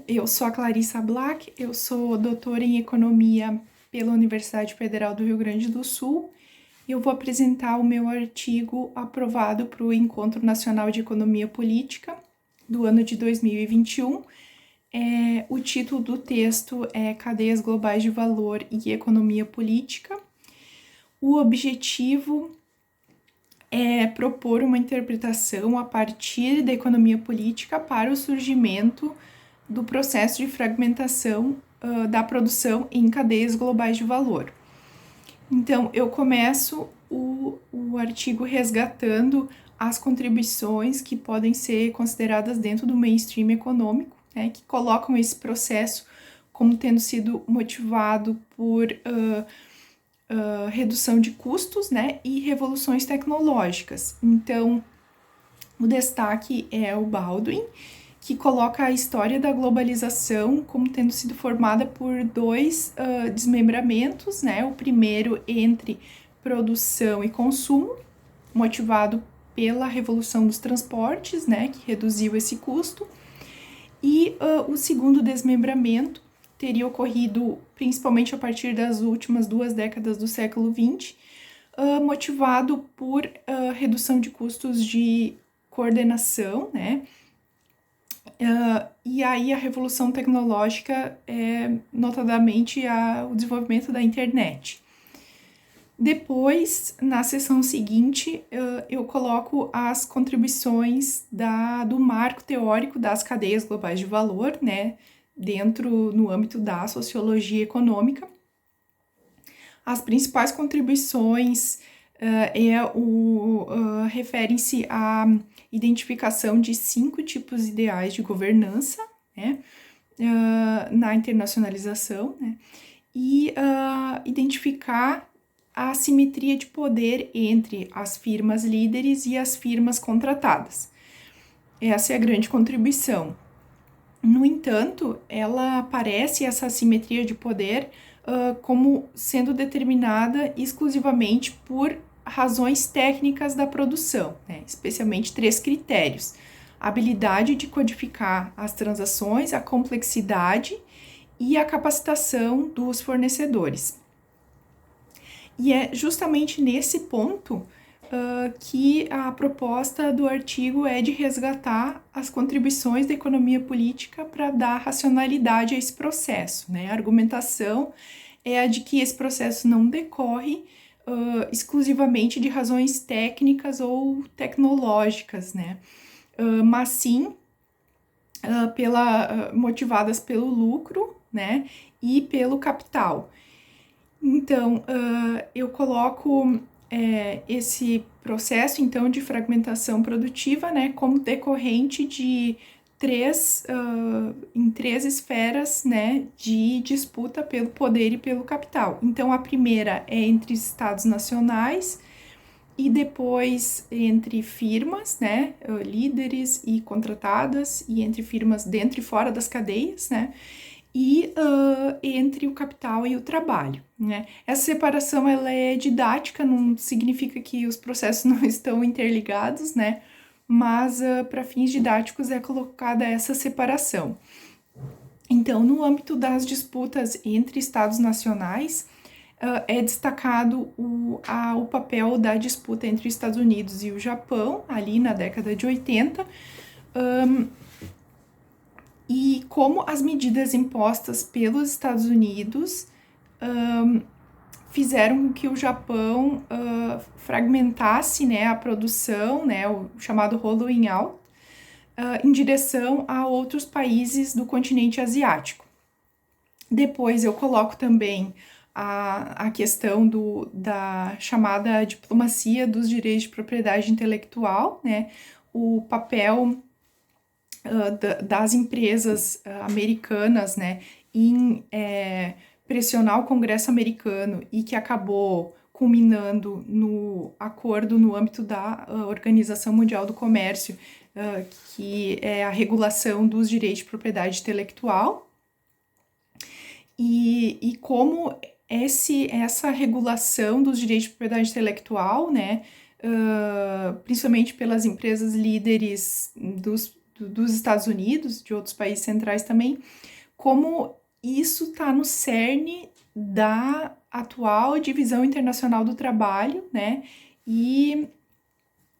Eu sou a Clarissa Black, eu sou doutora em Economia pela Universidade Federal do Rio Grande do Sul e eu vou apresentar o meu artigo aprovado para o Encontro Nacional de Economia Política do ano de 2021. O título do texto é Cadeias Globais de Valor e Economia Política. O objetivo é propor uma interpretação a partir da economia política para o surgimento do processo de fragmentação da produção em cadeias globais de valor. Então, eu começo o artigo resgatando as contribuições que podem ser consideradas dentro do mainstream econômico, né, que colocam esse processo como tendo sido motivado por redução de custos, né, e revoluções tecnológicas. Então, o destaque é o Baldwin, que coloca a história da globalização como tendo sido formada por dois desmembramentos, né? O primeiro entre produção e consumo, motivado pela revolução dos transportes, né? Que reduziu esse custo. E o segundo desmembramento teria ocorrido principalmente a partir das últimas 2 décadas do século XX, motivado por redução de custos de coordenação, né? E aí a revolução tecnológica notadamente o desenvolvimento da internet. Depois, na seção seguinte, eu coloco as contribuições do marco teórico das cadeias globais de valor, né, no âmbito da sociologia econômica. As principais contribuições referem-se à identificação de 5 tipos ideais de governança, né, na internacionalização, né, e identificar a assimetria de poder entre as firmas líderes e as firmas contratadas. Essa é a grande contribuição. No entanto, ela aparece, essa assimetria de poder, como sendo determinada exclusivamente por razões técnicas da produção, né? Especialmente 3 critérios: a habilidade de codificar as transações, a complexidade e a capacitação dos fornecedores. E é justamente nesse ponto que a proposta do artigo é de resgatar as contribuições da economia política para dar racionalidade a esse processo, né? A argumentação é a de que esse processo não decorre exclusivamente de razões técnicas ou tecnológicas, né? Mas sim motivadas pelo lucro, né? E pelo capital. Então, eu coloco esse processo, então, de fragmentação produtiva, né, como decorrente de em três esferas, né, de disputa pelo poder e pelo capital. Então, a primeira é entre estados nacionais e depois entre firmas, né, líderes e contratadas, e entre firmas dentro e fora das cadeias, né, e entre o capital e o trabalho, né? Essa separação ela é didática, não significa que os processos não estão interligados, né? Mas para fins didáticos é colocada essa separação. Então, no âmbito das disputas entre estados nacionais, é destacado o papel da disputa entre os Estados Unidos e o Japão, ali na década de 80, e como as medidas impostas pelos Estados Unidos fizeram com que o Japão fragmentasse, né, a produção, né, o chamado hollowing out, em direção a outros países do continente asiático. Depois eu coloco também a questão da chamada diplomacia dos direitos de propriedade intelectual, né, o papel das empresas americanas, né, em pressionar o Congresso americano e que acabou culminando no acordo no âmbito da Organização Mundial do Comércio, que é a regulação dos direitos de propriedade intelectual, e como essa regulação dos direitos de propriedade intelectual, né, principalmente pelas empresas líderes dos Estados Unidos, de outros países centrais também, como isso está no cerne da atual divisão internacional do trabalho, né, e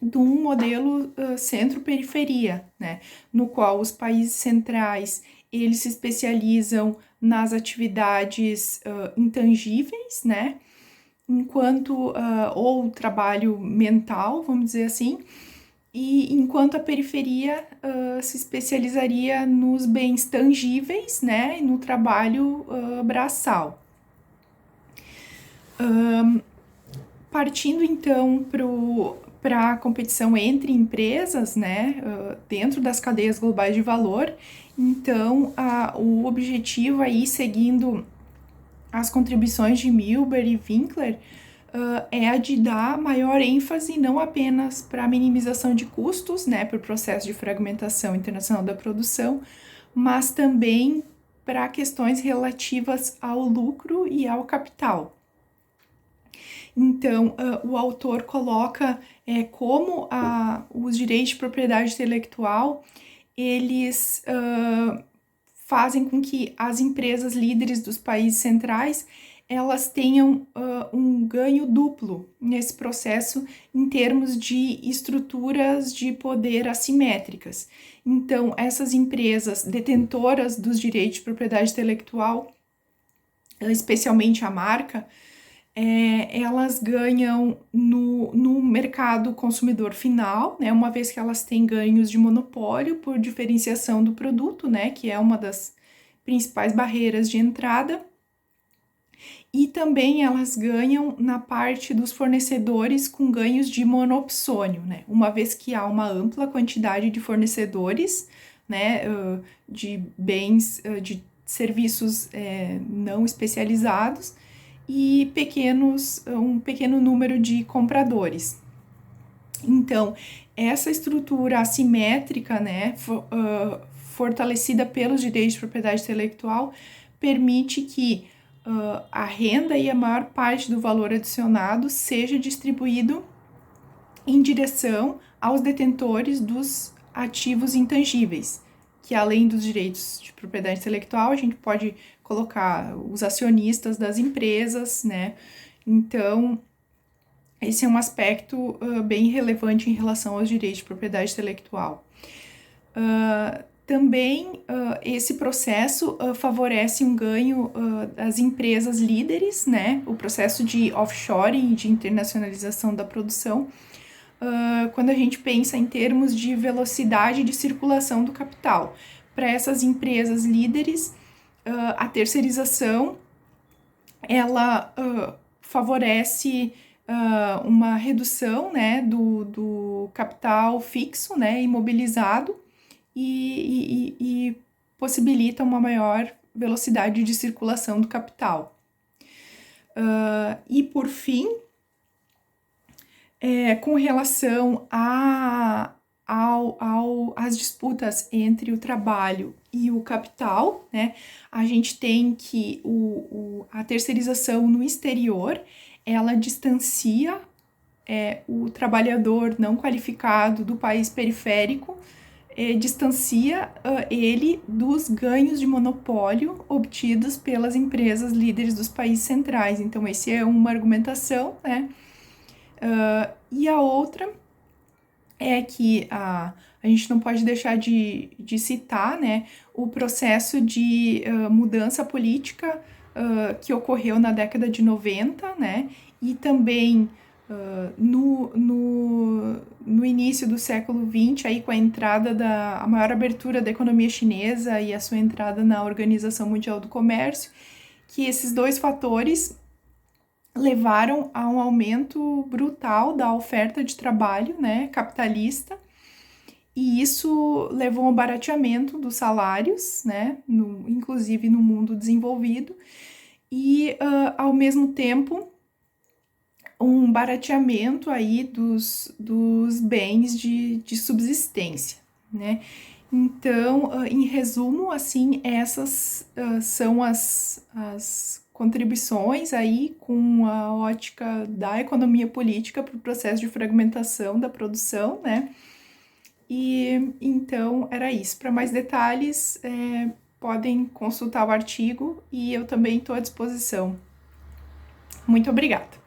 de um modelo centro-periferia, né, no qual os países centrais, eles se especializam nas atividades intangíveis, né, enquanto, ou trabalho mental, vamos dizer assim, e enquanto a periferia se especializaria nos bens tangíveis, né, e no trabalho braçal. Partindo então para a competição entre empresas, né, dentro das cadeias globais de valor, então o objetivo aí, seguindo as contribuições de Milber e Winkler, é a de dar maior ênfase não apenas para a minimização de custos, né, para o processo de fragmentação internacional da produção, mas também para questões relativas ao lucro e ao capital. Então, o autor coloca como os direitos de propriedade intelectual, eles fazem com que as empresas líderes dos países centrais, elas tenham um ganho duplo nesse processo em termos de estruturas de poder assimétricas. Então, essas empresas detentoras dos direitos de propriedade intelectual, especialmente a marca, elas ganham no mercado consumidor final, né, uma vez que elas têm ganhos de monopólio por diferenciação do produto, né, que é uma das principais barreiras de entrada, e também elas ganham na parte dos fornecedores com ganhos de monopsônio, né, uma vez que há uma ampla quantidade de fornecedores, né, de bens, de serviços não especializados, e um pequeno número de compradores. Então, essa estrutura assimétrica, né, fortalecida pelos direitos de propriedade intelectual, permite que a renda e a maior parte do valor adicionado seja distribuído em direção aos detentores dos ativos intangíveis, que além dos direitos de propriedade intelectual, a gente pode colocar os acionistas das empresas, né? Então, esse é um aspecto bem relevante em relação aos direitos de propriedade intelectual. Também esse processo favorece um ganho das empresas líderes, né? O processo de offshoring e de internacionalização da produção, quando a gente pensa em termos de velocidade de circulação do capital. Para essas empresas líderes, a terceirização, ela favorece uma redução, né, do capital fixo, né, imobilizado, e possibilita uma maior velocidade de circulação do capital. E por fim, com relação às disputas entre o trabalho e o capital, né, a gente tem que a terceirização no exterior, ela distancia o trabalhador não qualificado do país periférico, distancia ele dos ganhos de monopólio obtidos pelas empresas líderes dos países centrais. Então, essa é uma argumentação, né? E a outra é que a gente não pode deixar de citar, né, o processo de mudança política que ocorreu na década de 90, né, e também no início do século XX, aí, com a entrada a maior abertura da economia chinesa e a sua entrada na Organização Mundial do Comércio, que esses dois fatores levaram a um aumento brutal da oferta de trabalho, né, capitalista, e isso levou ao barateamento dos salários, né, inclusive no mundo desenvolvido, e ao mesmo tempo um barateamento aí dos bens de subsistência, né. Então, em resumo, assim, essas são as contribuições aí com a ótica da economia política para o processo de fragmentação da produção, né? E então era isso. Para mais detalhes, podem consultar o artigo e eu também estou à disposição. Muito obrigada!